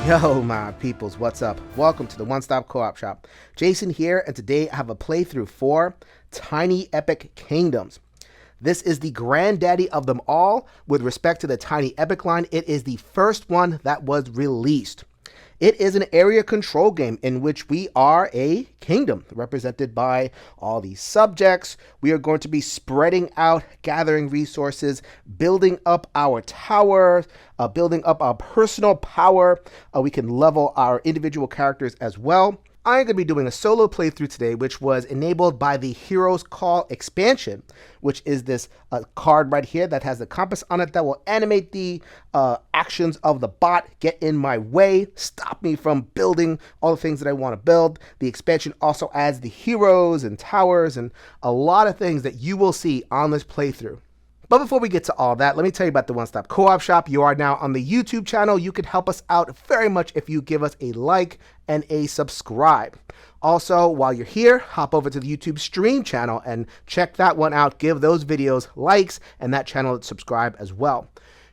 Yo, my peoples, what's up? Welcome to the One Stop Co-op Shop. Jason here, and today I have a playthrough for Tiny Epic Kingdoms. This is the granddaddy of them all. With respect to the Tiny Epic line, it is the first one that was released. It is an area control game in which we are a kingdom represented by all these subjects. We are going to be spreading out, gathering resources, building up our tower, building up our personal power. We can level our individual characters as well. I'm going to be doing a solo playthrough today, which was enabled by the Heroes Call expansion, which is this card right here that has the compass on it that will animate the actions of the bot, get in my way, stop me from building all the things that I want to build. The expansion also adds the heroes and towers and a lot of things that you will see on this playthrough. But before we get to all that, let me tell you about the One Stop Co-op Shop. You are now on the YouTube channel. You can help us out very much if you give us a like and a subscribe. Also, while you're here, hop over to the YouTube stream channel and check that one out. Give those videos likes and that channel subscribe as well.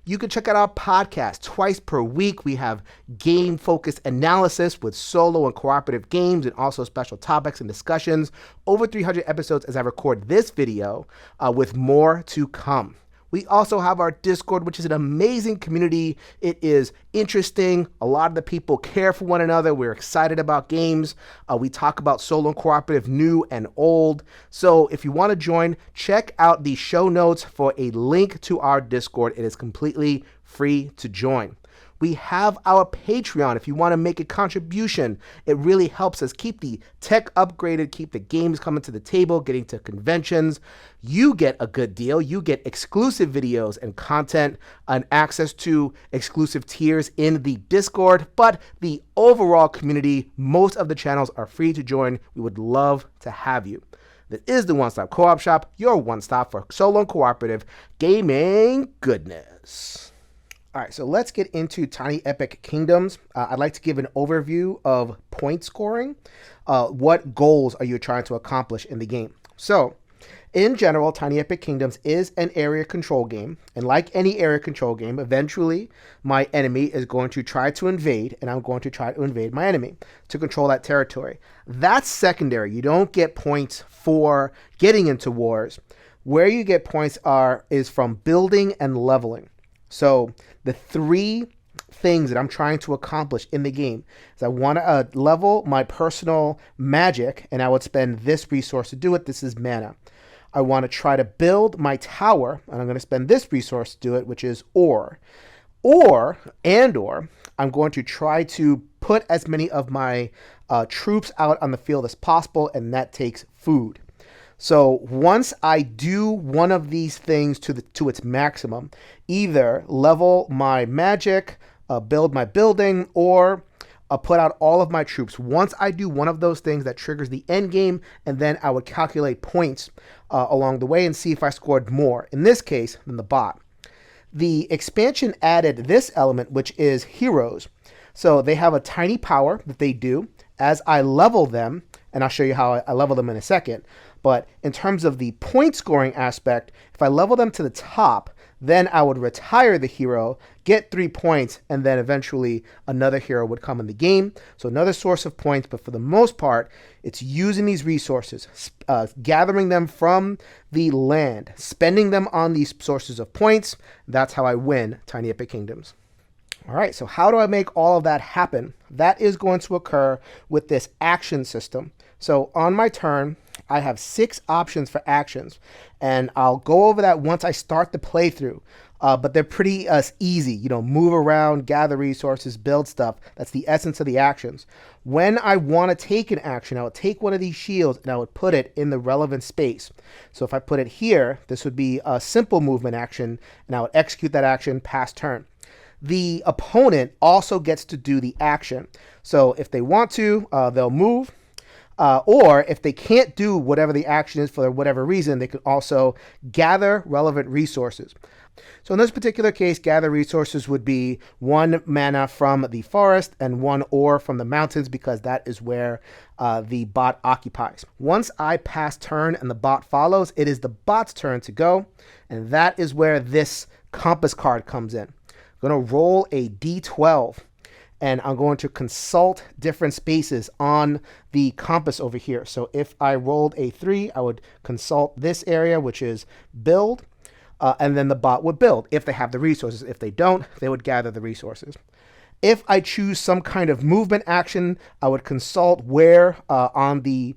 You can check out our podcast twice per week. We have game-focused analysis with solo and cooperative games and also special topics and discussions. Over 300 episodes as I record this video with more to come. We also have our Discord, which is an amazing community. It is interesting. A lot of the people care for one another. We're excited about games. We talk about solo and cooperative, new and old. So if you want to join, check out the show notes for a link to our Discord. It is completely free to join. We have our Patreon. If you want to make a contribution, it really helps us keep the tech upgraded, keep the games coming to the table, getting to conventions. You get a good deal. You get exclusive videos and content and access to exclusive tiers in the Discord. But the overall community, most of the channels are free to join. We would love to have you. This is the One Stop Co-op Shop, your one stop for solo and cooperative gaming goodness. All right, so let's get into Tiny Epic Kingdoms. I'd like to give an overview of point scoring. What goals are you trying to accomplish in the game? So, in general, Tiny Epic Kingdoms is an area control game. And like any area control game, eventually my enemy is going to try to invade, and I'm going to try to invade my enemy to control that territory. That's secondary. You don't get points for getting into wars. Where you get points is from building and leveling. So the three things that I'm trying to accomplish in the game is I want to level my personal magic, and I would spend this resource to do it. This is mana. I want to try to build my tower, and I'm going to spend this resource to do it, which is ore. Or I'm going to try to put as many of my troops out on the field as possible, and that takes food. So once I do one of these things to its maximum, either level my magic, build my building, or put out all of my troops. Once I do one of those things, that triggers the end game, and then I would calculate points along the way and see if I scored more, in this case, than the bot. The expansion added this element, which is heroes. So they have a tiny power that they do. As I level them, and I'll show you how I level them in a second, but in terms of the point scoring aspect, if I level them to the top, then I would retire the hero, get 3 points, and then eventually another hero would come in the game. So another source of points, but for the most part, it's using these resources, gathering them from the land, spending them on these sources of points. That's how I win Tiny Epic Kingdoms. All right, so how do I make all of that happen? That is going to occur with this action system. So on my turn, I have 6 options for actions, and I'll go over that once I start the playthrough. But they're pretty easy, move around, gather resources, build stuff. That's the essence of the actions. When I want to take an action, I would take one of these shields and I would put it in the relevant space. So if I put it here, this would be a simple movement action, and I would execute that action past turn. The opponent also gets to do the action. So if they want to, they'll move. Or if they can't do whatever the action is for whatever reason, they can also gather relevant resources. So in this particular case, gather resources would be 1 mana from the forest and 1 ore from the mountains, because that is where the bot occupies. Once I pass turn and the bot follows, it is the bot's turn to go, and that is where this compass card comes in. I'm going to roll a d12, and I'm going to consult different spaces on the compass over here. So if I rolled a 3, I would consult this area, which is build, and then the bot would build if they have the resources. If they don't, they would gather the resources. If I choose some kind of movement action, I would consult where on the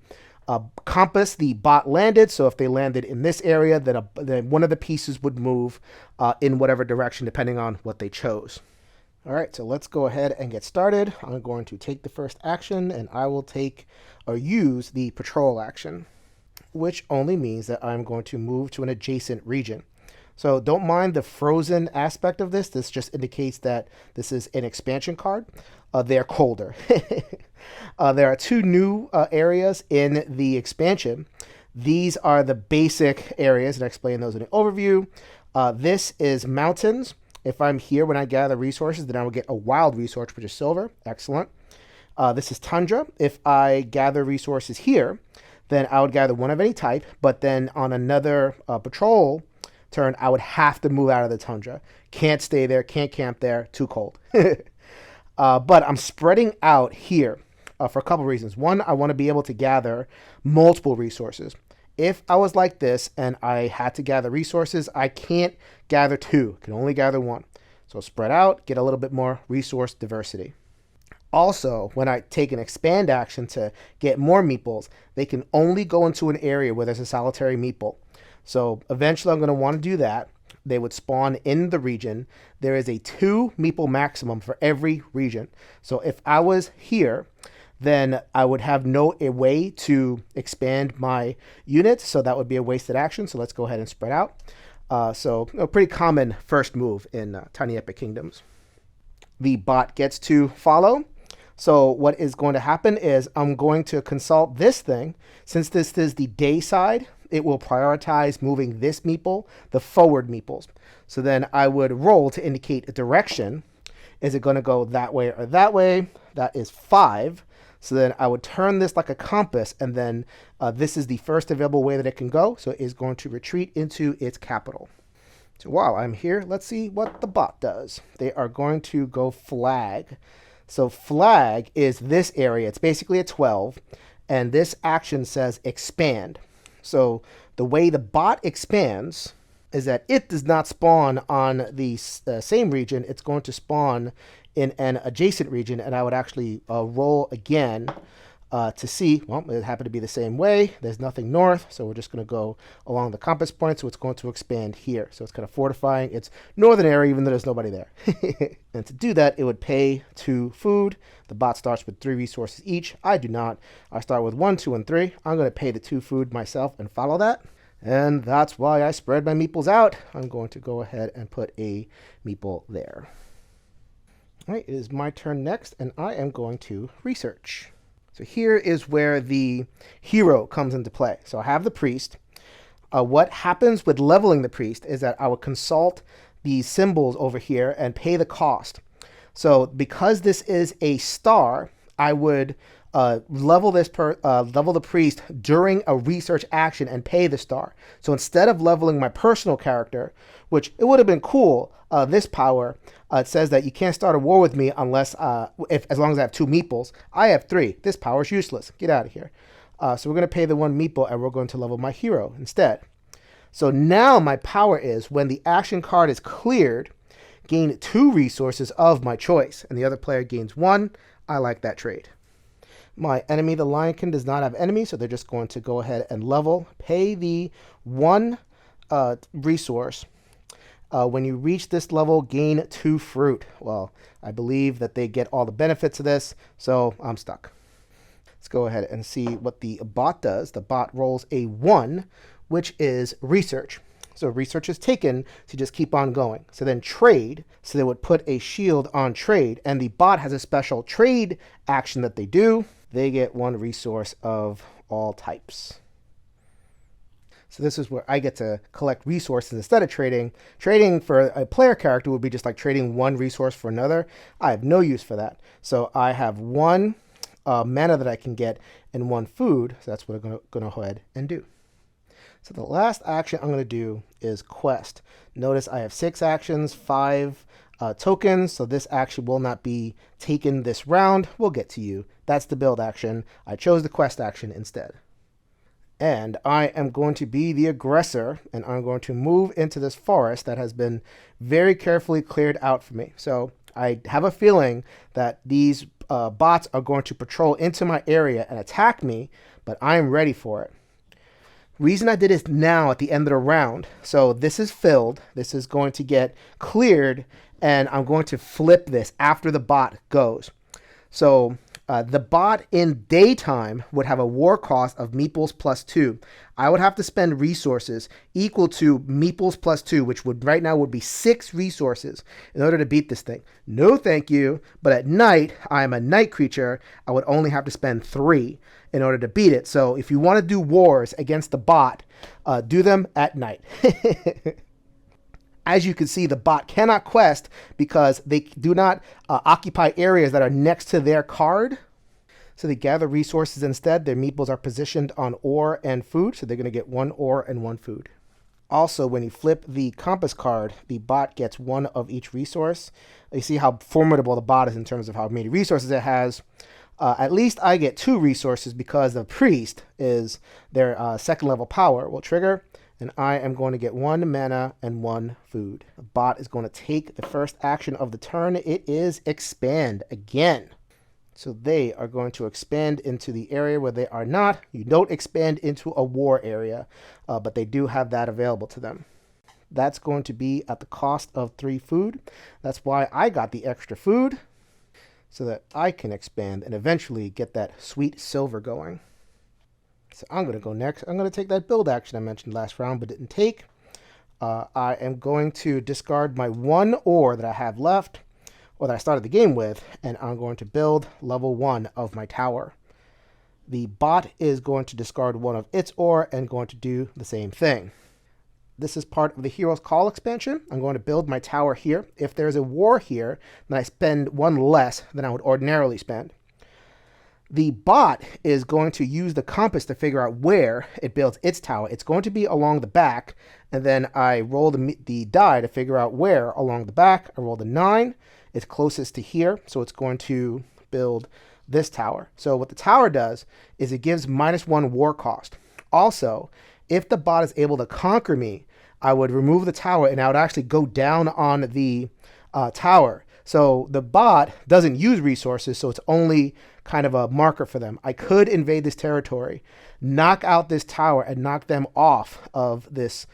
compass the bot landed. So if they landed in this area, then one of the pieces would move in whatever direction depending on what they chose. All right, so let's go ahead and get started. I'm going to take the first action, and I will take or use the patrol action, which only means that I'm going to move to an adjacent region. So don't mind the frozen aspect of this. This just indicates that this is an expansion card. They're colder. There are 2 new areas in the expansion. These are the basic areas, and I explain those in an overview. This is mountains. If I'm here when I gather resources, then I will get a wild resource, which is silver. Excellent. This is tundra. If I gather resources here, then I would gather one of any type, but then on another patrol turn, I would have to move out of the tundra. Can't stay there, can't camp there, too cold. But I'm spreading out here for a couple reasons. One, I want to be able to gather multiple resources. If I was like this and I had to gather resources, I can't gather 2, I can only gather 1. So spread out, get a little bit more resource diversity. Also, when I take an expand action to get more meeples, they can only go into an area where there's a solitary meeple. So eventually I'm going to want to do that. They would spawn in the region. There is a 2 meeple maximum for every region. So if I was here, then I would have no way to expand my units, so that would be a wasted action. So let's go ahead and spread out. So a pretty common first move in Tiny Epic Kingdoms. The bot gets to follow. So what is going to happen is I'm going to consult this thing. Since this is the day side, it will prioritize moving this meeple, the forward meeples. So then I would roll to indicate a direction. Is it going to go that way or that way? That is 5. So then I would turn this like a compass, and then this is the first available way that it can go. So it is going to retreat into its capital. So while I'm here, let's see what the bot does. They are going to go flag. So flag is this area. It's basically a 12, and this action says expand. So the way the bot expands is that it does not spawn on the same region. It's going to spawn in an adjacent region, and I would actually roll again to see. Well, it happened to be the same way. There's nothing north, so we're just going to go along the compass point, so it's going to expand here. So it's kind of fortifying its northern area, even though there's nobody there. And to do that, it would pay 2 food. The bot starts with 3 resources each. I do not. I start with 1, 2, and 3. I'm going to pay the 2 food myself and follow that. And that's why I spread my meeples out. I'm going to go ahead and put a meeple there. All right, it is my turn next, and I am going to research. So here is where the hero comes into play. So I have the priest. What happens with leveling the priest is that I would consult these symbols over here and pay the cost. So because this is a star, I would level the priest during a research action and pay the star. So instead of leveling my personal character, which it would have been cool, this power, it says that you can't start a war with me unless, as long as I have 2 meeples. I have 3. This power is useless. Get out of here. So we're going to pay the 1 meeple, and we're going to level my hero instead. So now my power is, when the action card is cleared, gain 2 resources of my choice, and the other player gains 1. I like that trade. My enemy, the Lionkin, does not have enemies, so they're just going to go ahead and level, pay the 1 resource. When you reach this level, gain 2 fruit. Well, I believe that they get all the benefits of this, so I'm stuck. Let's go ahead and see what the bot does. The bot rolls a 1, which is research. So research is taken to just keep on going. So then trade. So they would put a shield on trade, and the bot has a special trade action that they do. They get 1 resource of all types. So this is where I get to collect resources instead of trading. Trading for a player character would be just like trading 1 resource for another. I have no use for that. So I have 1 mana that I can get and 1 food. So that's what I'm going to go ahead and do. So the last action I'm going to do is quest. Notice I have 6 actions, 5 tokens, so this action will not be taken this round. We'll get to you. That's the build action. I chose the quest action instead. And I am going to be the aggressor, and I'm going to move into this forest that has been very carefully cleared out for me. So I have a feeling that these bots are going to patrol into my area and attack me, but I am ready for it. Reason I did this now at the end of the round, so this is filled, this is going to get cleared, and I'm going to flip this after the bot goes. So the bot in daytime would have a war cost of meeples plus 2. I would have to spend resources equal to meeples plus 2, which would right now would be 6 resources in order to beat this thing. No thank you, but at night, I am a night creature. I would only have to spend 3 in order to beat it. So if you want to do wars against the bot, do them at night. As you can see, the bot cannot quest because they do not occupy areas that are next to their card. So they gather resources instead. Their meeples are positioned on ore and food, so they're going to get 1 ore and 1 food. Also, when you flip the compass card, the bot gets 1 of each resource. You see how formidable the bot is in terms of how many resources it has. At least I get 2 resources because the priest is their 2nd level power will trigger. And I am going to get 1 mana and 1 food. The bot is going to take the first action of the turn. It is expand again. So they are going to expand into the area where they are not. You don't expand into a war area, but they do have that available to them. That's going to be at the cost of 3 food. That's why I got the extra food, so that I can expand and eventually get that sweet silver going. So I'm going to go next. I'm going to take that build action I mentioned last round but didn't take. I am going to discard my 1 ore that I have left, or that I started the game with, and I'm going to build level 1 of my tower. The bot is going to discard 1 of its ore and going to do the same thing. This is part of the Hero's Call expansion. I'm going to build my tower here. If there's a war here, then I spend 1 less than I would ordinarily spend. The bot is going to use the compass to figure out where it builds its tower. It's going to be along the back, and then I roll the die to figure out where along the back. I roll the 9. It's closest to here, so it's going to build this tower. So what the tower does is it gives -1 war cost. Also, if the bot is able to conquer me, I would remove the tower, and I would actually go down on the tower. So the bot doesn't use resources, so it's only kind of a marker for them. I could invade this territory, knock out this tower, and knock them off of this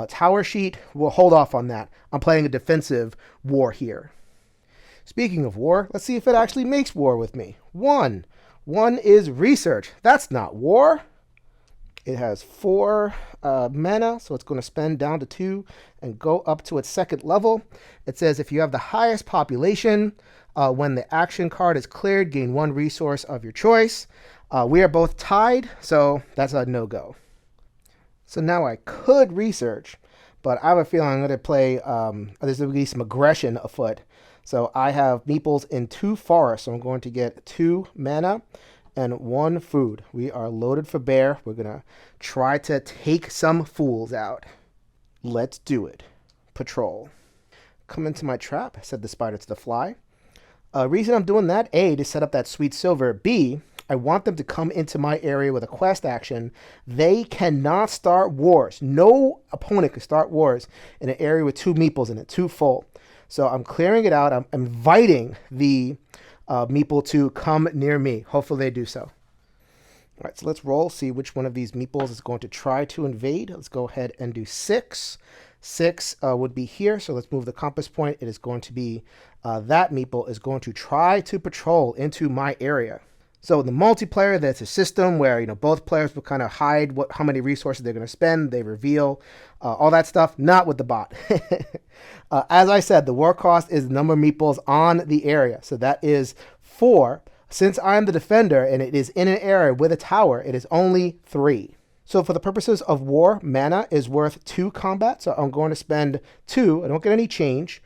tower sheet. We'll hold off on that. I'm playing a defensive war here. Speaking of war, let's see if it actually makes war with me. 1. 1 is research. That's not war. It has 4 mana, so it's going to spend down to 2 and go up to its 2nd level. It says if you have the highest population, when the action card is cleared, gain 1 resource of your choice. We are both tied, so that's a no-go. So now I could research, but I have a feeling I'm going to play, there's going to be some aggression afoot. So I have meeples in 2 forests, so I'm going to get 2 mana and 1 food. We are loaded for bear. We're going to try to take some fools out. Let's do it. Patrol. Come into my trap, said the spider to the fly. Reason I'm doing that, A, to set up that sweet silver. B, I want them to come into my area with a quest action. They cannot start wars. No opponent can start wars in an area with 2 meeples in it, 2 full. So I'm clearing it out. I'm inviting the meeple to come near me. Hopefully they do so. All right, so let's roll, see which one of these meeples is going to try to invade. Let's go ahead and do 6. 6 would be here, so let's move the compass point. It is going to be that meeple is going to try to patrol into my area. So in the multiplayer, there's a system where both players will kind of hide how many resources they're going to spend. They reveal all that stuff. Not with the bot. As I said, the war cost is the number of meeples on the area. So that is 4. Since I'm the defender and it is in an area with a tower, it is only 3. So for the purposes of war, mana is worth 2 combat. So I'm going to spend 2. I don't get any change.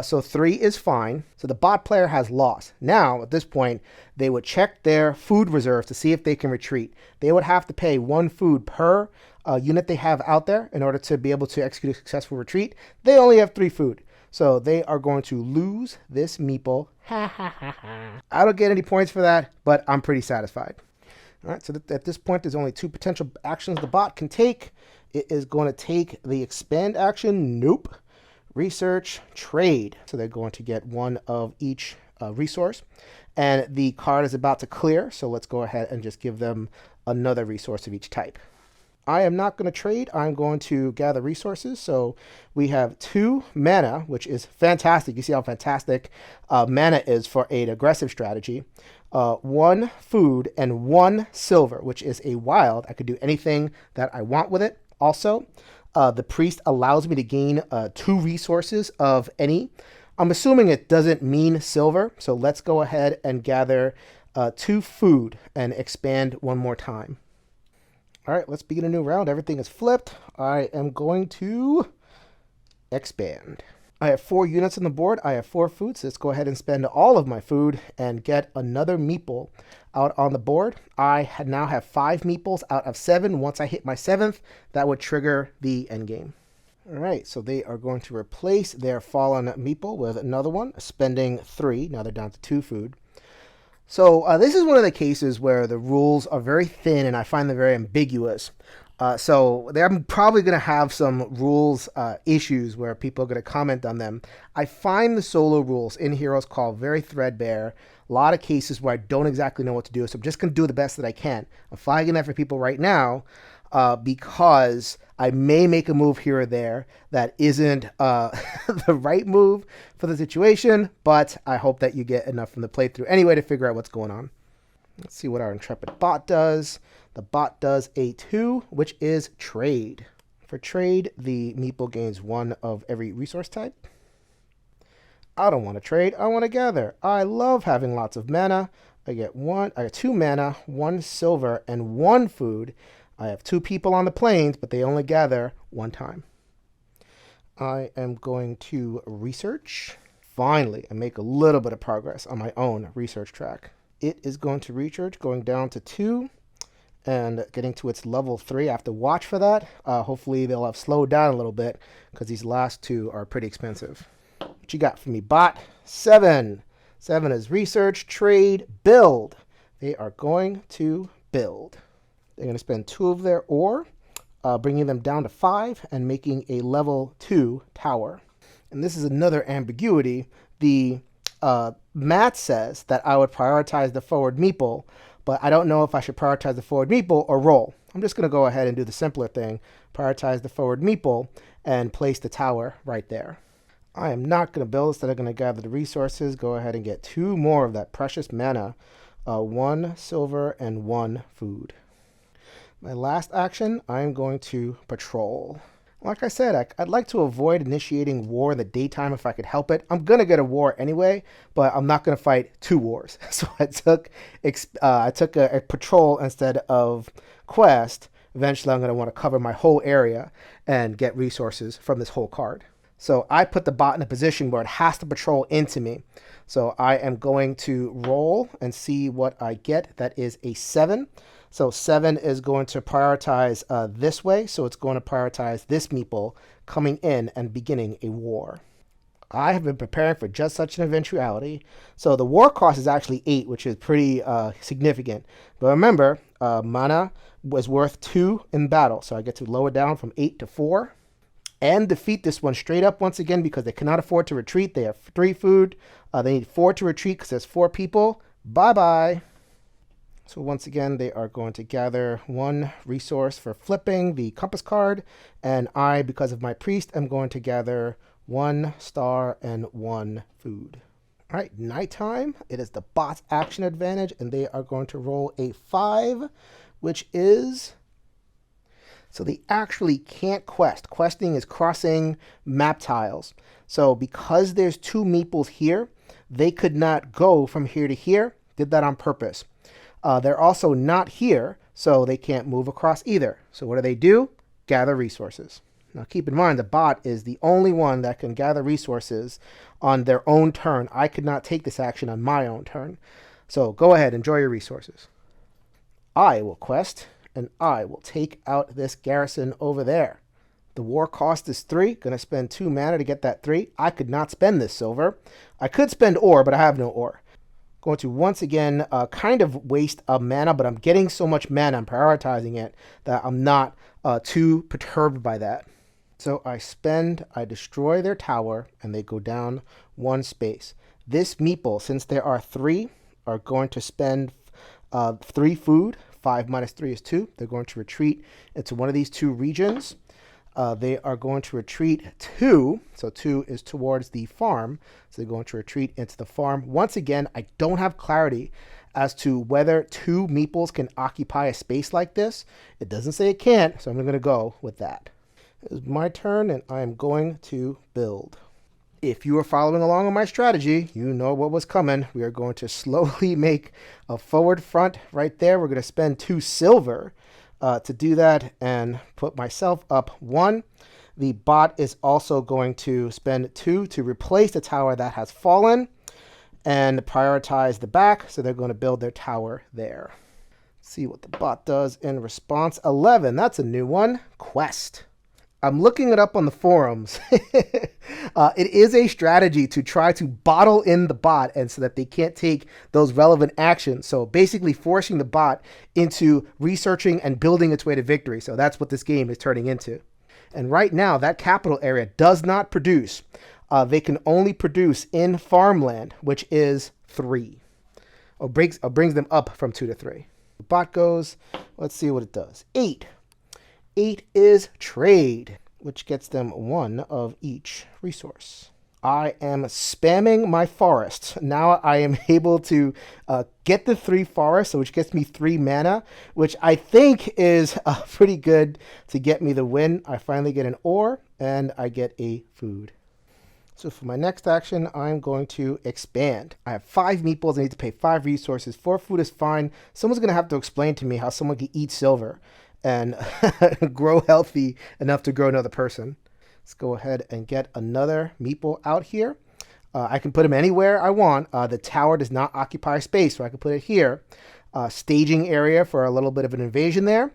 So 3 is fine. So the bot player has lost. Now, at this point, they would check their food reserves to see if they can retreat. They would have to pay 1 food per unit they have out there in order to be able to execute a successful retreat, they only have 3 food. So they are going to lose this meeple. Ha ha ha ha. I don't get any points for that, but I'm pretty satisfied. All right, so at this point, there's only 2 potential actions the bot can take. It is going to take the expand action. Nope. Research, trade. So they're going to get 1 of each resource. And the card is about to clear, so let's go ahead and just give them another resource of each type. I am not going to trade. I'm going to gather resources. So we have 2 mana, which is fantastic. You see how fantastic mana is for an aggressive strategy. 1 food and 1 silver, which is a wild. I could do anything that I want with it. Also, the priest allows me to gain 2 resources of any. I'm assuming it doesn't mean silver. So let's go ahead and gather 2 food and expand 1 more time. All right, let's begin a new round. Everything is flipped. I am going to expand. I have 4 units on the board. I have 4 food, so let's go ahead and spend all of my food and get another meeple out on the board. I now have 5 meeples out of 7. Once I hit my 7th, that would trigger the endgame. All right, so they are going to replace their fallen meeple with another one, spending 3. Now they're down to 2 food. So this is one of the cases where the rules are very thin and I find them very ambiguous. So I'm probably going to have some rules issues where people are going to comment on them. I find the solo rules in Heroes Call very threadbare. A lot of cases where I don't exactly know what to do. So I'm just going to do the best that I can. I'm flagging that for people right now because I may make a move here or there that isn't the right move for the situation, but I hope that you get enough from the playthrough anyway to figure out what's going on. Let's see what our Intrepid bot does. The bot does a 2, which is trade. For trade, the meeple gains 1 of every resource type. I don't want to trade. I want to gather. I love having lots of mana. I get 2 mana, 1 silver, and 1 food. I have 2 people on the plains, but they only gather 1 time. I am going to research. Finally, I make a little bit of progress on my own research track. It is going to research, going down to 2 and getting to its level 3. I have to watch for that. Hopefully they'll have slowed down a little bit because these last 2 are pretty expensive. What you got for me, bot? 7. 7 is research, trade, build. They are going to build. They're going to spend 2 of their ore, bringing them down to 5 and making a level 2 tower. And this is another ambiguity. The math says that I would prioritize the forward meeple, but I don't know if I should prioritize the forward meeple or roll. I'm just going to go ahead and do the simpler thing, prioritize the forward meeple, and place the tower right there. I am not going to build. Instead, I'm going to gather the resources, go ahead and get 2 more of that precious mana, 1 silver and 1 food. My last action, I'm going to patrol. Like I said, I'd like to avoid initiating war in the daytime if I could help it. I'm going to get a war anyway, but I'm not going to fight 2 wars. So I took a patrol instead of quest. Eventually, I'm going to want to cover my whole area and get resources from this whole card. So I put the bot in a position where it has to patrol into me. So I am going to roll and see what I get. That is a 7. So 7 is going to prioritize this way. So it's going to prioritize this meeple coming in and beginning a war. I have been preparing for just such an eventuality. So the war cost is actually 8, which is pretty significant. But remember, mana was worth 2 in battle. So I get to lower down from 8 to 4. And defeat this one straight up once again because they cannot afford to retreat. They have 3 food. They need 4 to retreat because there's 4 people. Bye-bye. So once again, they are going to gather 1 resource for flipping the compass card. And I, because of my priest, am going to gather 1 star and 1 food. All right, nighttime. It is the bot's action advantage, and they are going to roll a 5, which is... So they actually can't quest. Questing is crossing map tiles. So because there's 2 meeples here, they could not go from here to here. Did that on purpose. They're also not here, so they can't move across either. So what do? Gather resources. Now keep in mind, the bot is the only one that can gather resources on their own turn. I could not take this action on my own turn. So go ahead, enjoy your resources. I will quest and I will take out this garrison over there. The war cost is 3. Gonna spend 2 mana to get that 3. I could not spend this silver. I could spend ore, but I have no ore. Going to once again kind of waste a mana, but I'm getting so much mana, I'm prioritizing it, that I'm not too perturbed by that. So I destroy their tower, and they go down 1 space. This meeple, since there are 3, are going to spend 3 food. 5 minus 3 is 2. They're going to retreat into one of these 2 regions. They are going to retreat 2. So 2 is towards the farm. So they're going to retreat into the farm. Once again, I don't have clarity as to whether 2 meeples can occupy a space like this. It doesn't say it can't, so I'm going to go with that. It's my turn, and I'm going to build. If you are following along on my strategy, you know what was coming. We are going to slowly make a forward front right there. We're going to spend 2 silver to do that and put myself up 1. The bot is also going to spend 2 to replace the tower that has fallen and prioritize the back. So they're going to build their tower there. Let's see what the bot does in response. 11, that's a new one. Quest. I'm looking it up on the forums. It is a strategy to try to bottle in the bot and so that they can't take those relevant actions. So basically forcing the bot into researching and building its way to victory. So that's what this game is turning into. And right now, that capital area does not produce. They can only produce in farmland, which is 3. Or brings them up from 2 to 3. The bot goes, let's see what it does. 8. 8 is trade, which gets them 1 of each resource. I am spamming my forests. Now I am able to get the 3 forests, which gets me 3 mana, which I think is pretty good to get me the win. I finally get an ore, and I get a food. So for my next action, I'm going to expand. I have 5 meeples. I need to pay 5 resources. 4 food is fine. Someone's going to have to explain to me how someone can eat silver and grow healthy enough to grow another person. Let's go ahead and get another meeple out here. I can put him anywhere I want. The tower does not occupy space, so I can put it here. Staging area for a little bit of an invasion there.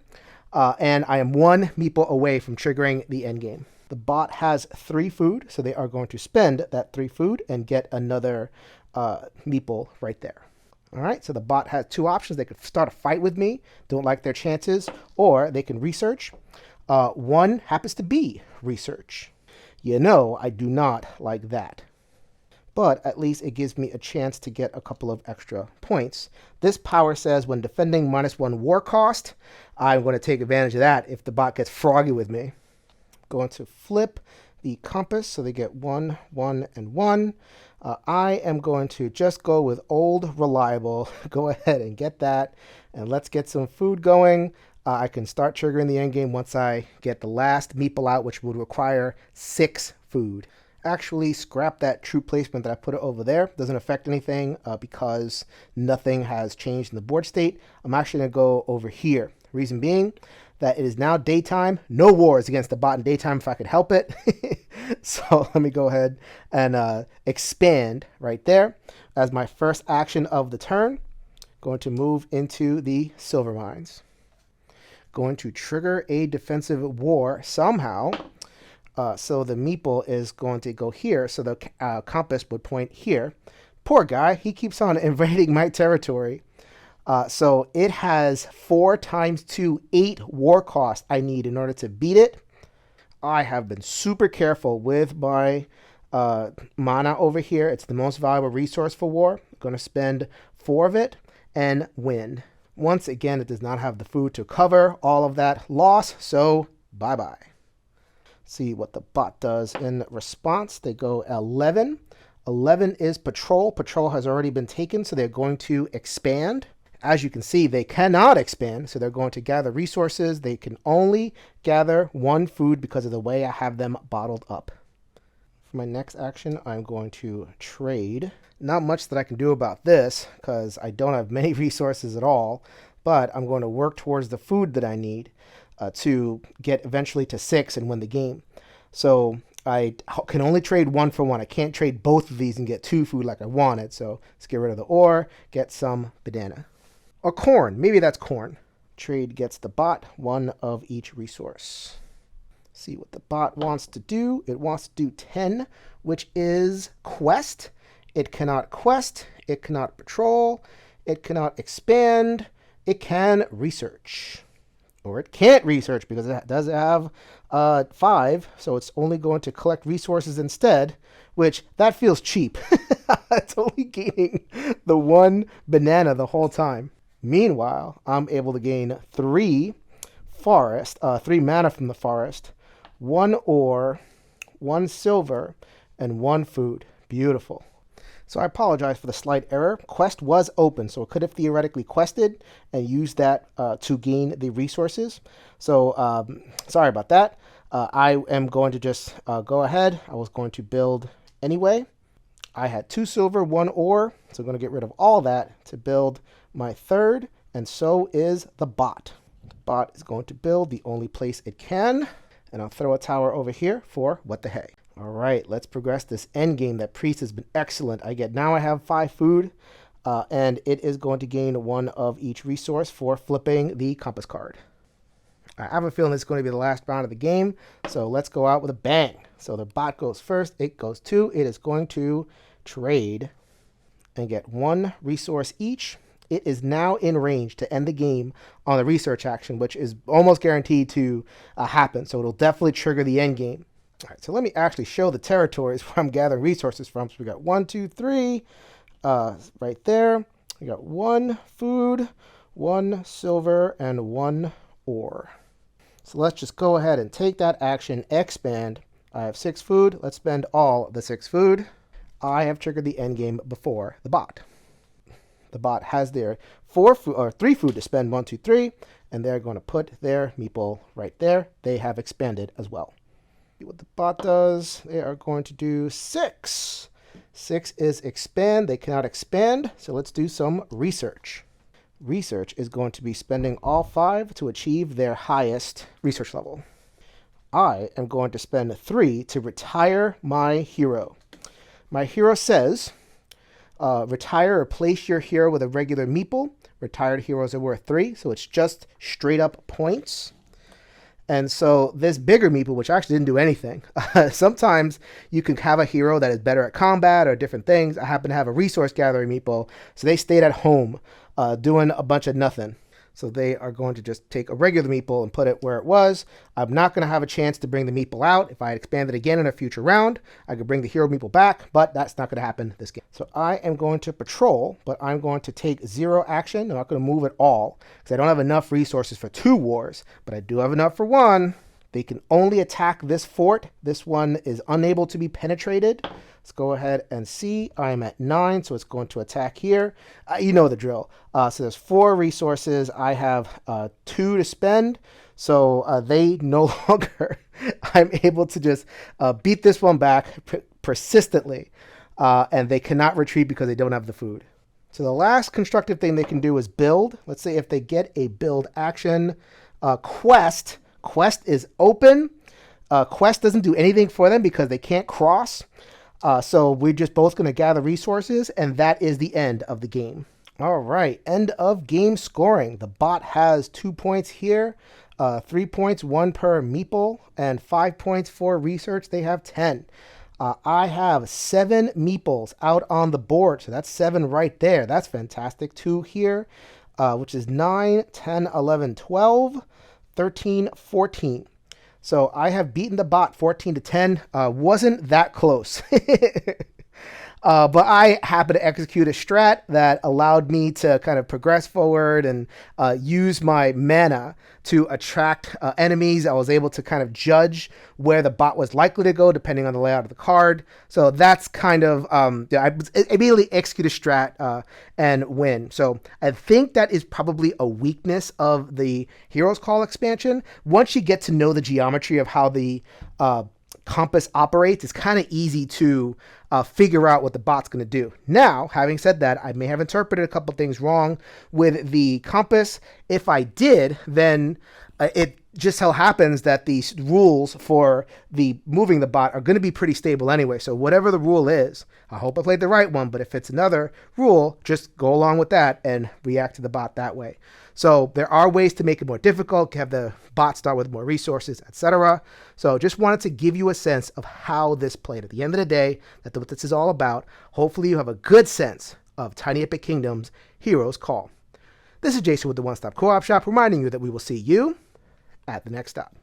And I am 1 meeple away from triggering the endgame. The bot has 3 food, so they are going to spend that 3 food and get another meeple right there. All right, so the bot has 2 options. They could start a fight with me, don't like their chances, or they can research. 1 happens to be research. You know, I do not like that. But at least it gives me a chance to get a couple of extra points. This power says when defending -1 war cost, I'm going to take advantage of that if the bot gets froggy with me. Going to flip the compass so they get 1, 1, and 1. I am going to just go with old reliable. Go ahead and get that. And let's get some food going. I can start triggering the endgame once I get the last meeple out, which would require 6 food. Actually, scrap that troop placement that I put over there. Doesn't affect anything because nothing has changed in the board state. I'm actually going to go over here. Reason being that it is now daytime. No wars against the bot in daytime if I could help it. So let me go ahead and expand right there. As my first action of the turn, going to move into the silver mines. Going to trigger a defensive war somehow. So the meeple is going to go here. So the compass would point here. Poor guy. He keeps on invading my territory. So it has 4 times 2, 8 war cost I need in order to beat it. I have been super careful with my mana over here. It's the most valuable resource for war. I'm going to spend 4 of it and win. Once again, it does not have the food to cover all of that loss, so bye-bye. See what the bot does in response. They go 11. 11 is patrol. Patrol has already been taken, so they're going to expand. As you can see, they cannot expand, so they're going to gather resources. They can only gather 1 food because of the way I have them bottled up. For my next action, I'm going to trade. Not much that I can do about this because I don't have many resources at all, but I'm going to work towards the food that I need to get eventually to 6 and win the game. So I can only trade 1 for 1. I can't trade both of these and get 2 food like I wanted. So let's get rid of the ore, get some banana. Or corn. Maybe that's corn. Trade gets the bot one of each resource. See what the bot wants to do. It wants to do 10, which is quest. It cannot quest. It cannot patrol. It cannot expand. It can research. Or it can't research because it does have 5, so it's only going to collect resources instead, which that feels cheap. It's only gaining the 1 banana the whole time. Meanwhile, I'm able to gain 3 mana from the forest, 1 ore, 1 silver, and 1 food. Beautiful. So I apologize for the slight error. Quest was open, so it could have theoretically quested and used that to gain the resources. So sorry about that. I am going to just go ahead. I was going to build anyway. I had 2 silver, 1 ore, so I'm going to get rid of all that to build my 3rd, and so is the bot. The bot is going to build the only place it can, and I'll throw a tower over here for what the heck. All right, let's progress this end game. That priest has been excellent. Now I have 5 food, and it is going to gain 1 of each resource for flipping the compass card. I have a feeling it's going to be the last round of the game, so let's go out with a bang. So the bot goes first, it goes 2. It is going to trade and get 1 resource each. It is now in range to end the game on the research action, which is almost guaranteed to happen. So it'll definitely trigger the end game. All right, so let me actually show the territories where I'm gathering resources from. So we got 1, 2, 3 right there. We got 1 food, 1 silver, and 1 ore. So let's just go ahead and take that action, expand. I have 6 food. Let's spend all the 6 food. I have triggered the end game before the bot. The bot has their 3 food to spend, 1, 2, 3, and they're going to put their meeple right there. They have expanded as well. See what the bot does. They are going to do 6. 6 is expand. They cannot expand, so let's do some research. Research is going to be spending all 5 to achieve their highest research level. I am going to spend 3 to retire my hero. My hero says, retire or place your hero with a regular meeple. Retired heroes are worth 3, so it's just straight up points. And so this bigger meeple, which actually didn't do anything, sometimes you can have a hero that is better at combat or different things. I happen to have a resource gathering meeple, so they stayed at home doing a bunch of nothing. So they are going to just take a regular meeple and put it where it was. I'm not going to have a chance to bring the meeple out. If I had expanded again in a future round, I could bring the hero meeple back, but that's not going to happen this game. So I am going to patrol, but I'm going to take 0 action. I'm not going to move at all because I don't have enough resources for 2 wars, but I do have enough for 1. They can only attack this fort. This one is unable to be penetrated. Let's go ahead and see. I'm at 9, so it's going to attack here. You know the drill. So there's 4 resources. I have 2 to spend. So they no longer, I'm able to just beat this one back persistently. And they cannot retreat because they don't have the food. So the last constructive thing they can do is build. Let's say if they get a build action, quest. Quest is open. Quest doesn't do anything for them because they can't cross. So we're just both going to gather resources, and that is the end of the game. All right, end of game scoring. The bot has 2 points here, 3 points, 1 per meeple, and 5 points for research. They have 10. I have 7 meeples out on the board, so that's 7 right there. That's fantastic. 2 here, which is 9, 10, 11, 12, 13, 14. So I have beaten the bot 14 to 10. Wasn't that close. But I happened to execute a strat that allowed me to kind of progress forward and use my mana to attract enemies. I was able to kind of judge where the bot was likely to go depending on the layout of the card. So that's kind of, I immediately execute a strat and win. So I think that is probably a weakness of the Heroes Call expansion. Once you get to know the geometry of how the compass operates, it's kind of easy to figure out what the bot's going to do. Now, having said that, I may have interpreted a couple things wrong with the compass. If I did, then It just so happens that the rules for the moving the bot are going to be pretty stable anyway. So whatever the rule is, I hope I played the right one, but if it's another rule, just go along with that and react to the bot that way. So there are ways to make it more difficult, have the bot start with more resources, etc. So just wanted to give you a sense of how this played. At the end of the day, that's what this is all about. Hopefully you have a good sense of Tiny Epic Kingdoms Heroes Call. This is Jason with the One Stop Co-op Shop, reminding you that we will see you at the next stop.